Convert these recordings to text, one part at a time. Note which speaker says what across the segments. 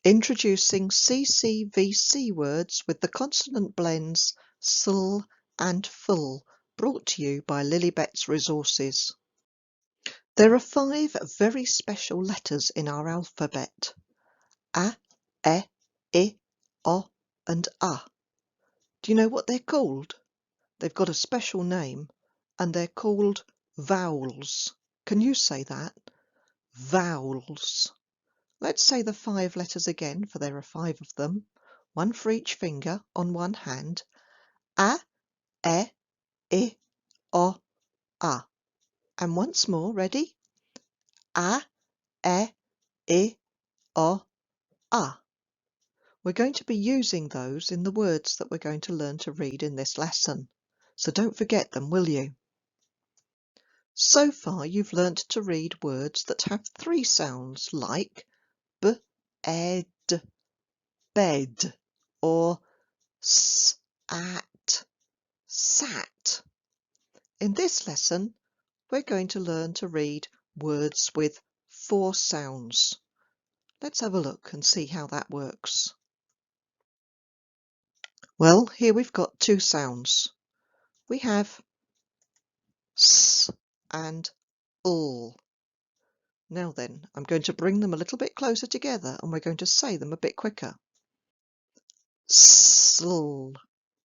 Speaker 1: Introducing CCVC words with the consonant blends SL and FL, brought to you by Lilybet's Resources. There are 5 very special letters in our alphabet: A, E, I, O and A. Do you know what they're called? They've got a special name and they're called vowels. Can you say that? Vowels. Let's say the 5 letters again, for there are 5 of them, one for each finger on one hand. A, E, I, O, A. And once more, ready? A, E, I, O, A. We're going to be using those in the words that we're going to learn to read in this lesson. So don't forget them, will you? So far you've learnt to read words that have 3 sounds, like b, ed, bed, or s, at, sat. In this lesson, we're going to learn to read words with 4 sounds. Let's have a look and see how that works. Well, here we've got 2 sounds. We have s and l. Now then, I'm going to bring them a little bit closer together and we're going to say them a bit quicker. Sl,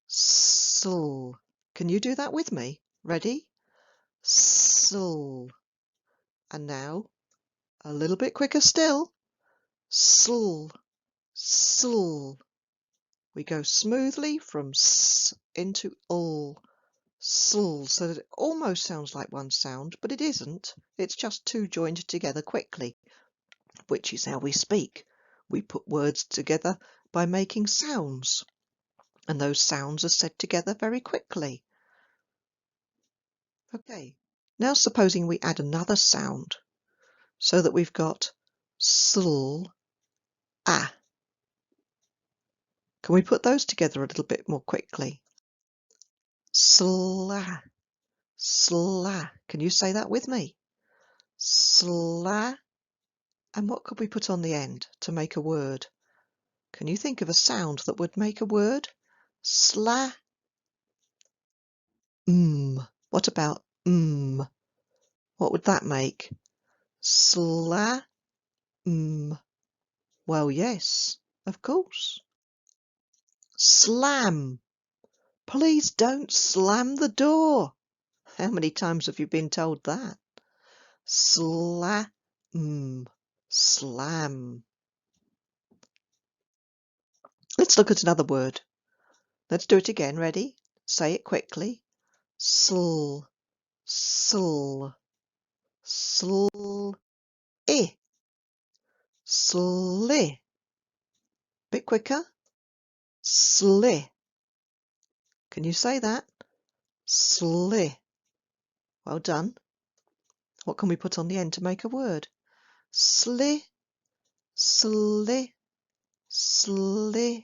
Speaker 1: sl. Can you do that with me? Ready? Sl. And now, a little bit quicker still. Sl, sl. We go smoothly from s into l. Sl, so that it almost sounds like one sound, but it isn't. It's just 2 joined together quickly, which is how we speak. We put words together by making sounds, and those sounds are said together very quickly. Okay, now supposing we add another sound, so that we've got sl, a. Can we put those together a little bit more quickly? Sla, sla. Can you say that with me? Sla. And what could we put on the end to make a word? Can you think of a sound that would make a word? Sla. What about What would that make? Sla. Well, yes, of course. Slam. Please don't slam the door. How many times have you been told that? Slam. Slam. Let's look at another word. Let's do it again. Ready? Say it quickly. Sl, sl, sl, I. Sli. Bit quicker. Sli. Can you say that? Sli. Well done. What can we put on the end to make a word? Sli, sli, slip.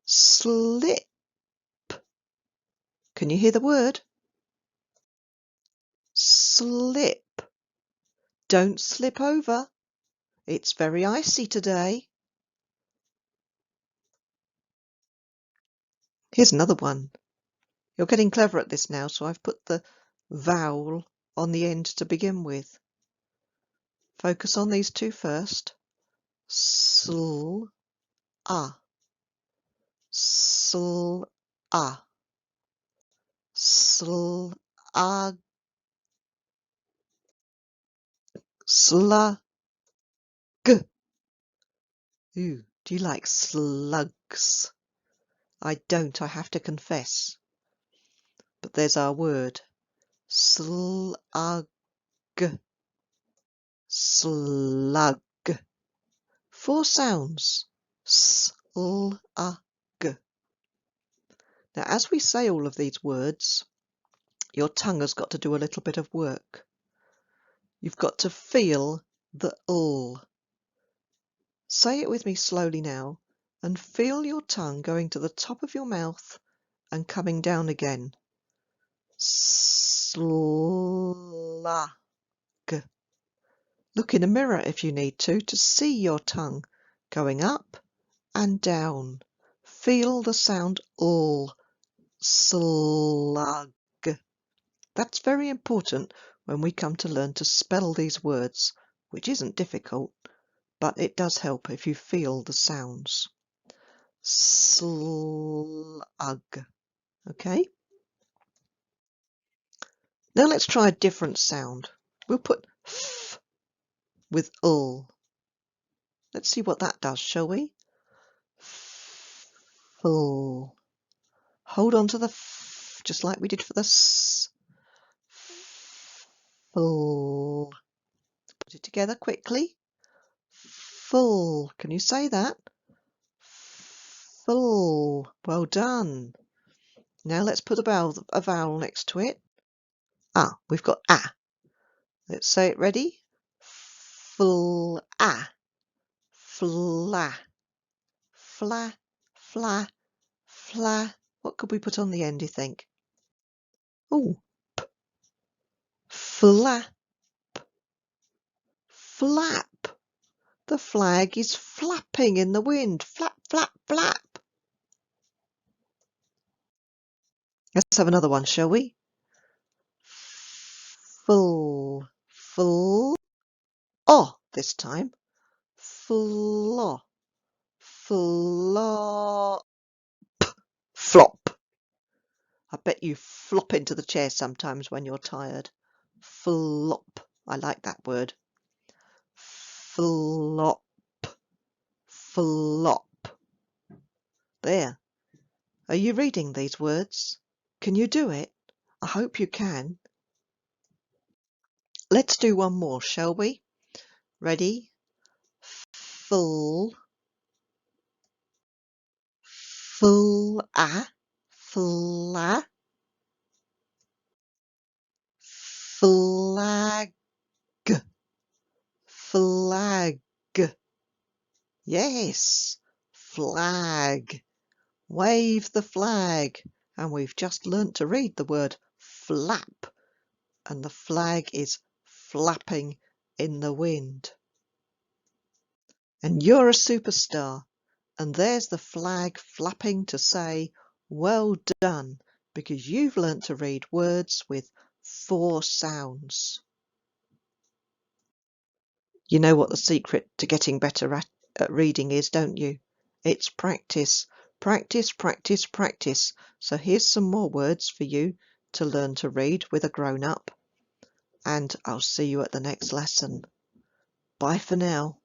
Speaker 1: Slip. Can you hear the word? Slip. Don't slip over. It's very icy today. Here's another one. You're getting clever at this now, so I've put the vowel on the end to begin with. Focus on these 2 first. Sl, a. Sl, a. Sl, a. Slug. Ooh, do you like slugs? I don't, I have to confess. But there's our word. Slug. Slug. 4 sounds. Slug. Now, as we say all of these words, your tongue has got to do a little bit of work. You've got to feel the l. Say it with me slowly now, and feel your tongue going to the top of your mouth and coming down again. Slug. Look in a mirror if you need to see your tongue going up and down. Feel the sound l, slug. That's very important when we come to learn to spell these words, which isn't difficult, but it does help if you feel the sounds. Slug. Okay? Now let's try a different sound. We'll put f with l. Let's see what that does, shall we? Full. Hold on to the f, just like we did for the s. Full. Put it together quickly. Full. Can you say that? Full. Well done. Now let's put a vowel next to it. Ah, we've got a. Let's say it ready. Full a. Fla. Fla. Fla. Fla. What could we put on the end, do you think? Oh, p. Flap. Flap. The flag is flapping in the wind. Flap, flap, flap. Let's have another one, shall we? Full. Full. Oh, this time. Flop. Flop. Flop. I bet you flop into the chair sometimes when you're tired. Flop. I like that word. Flop. Flop. There. Are you reading these words? Can you do it? I hope you can. Let's do one more, shall we? Ready? Full. Full a. Fla. Flag. Flag. Yes. Flag. Wave the flag. And we've just learnt to read the word flap. And the flag is flapping in the wind. And you're a superstar. And there's the flag flapping to say, well done, because you've learnt to read words with 4 sounds. You know what the secret to getting better at reading is, don't you? It's practice. Practice, practice, practice. So here's some more words for you to learn to read with a grown-up. And I'll see you at the next lesson. Bye for now.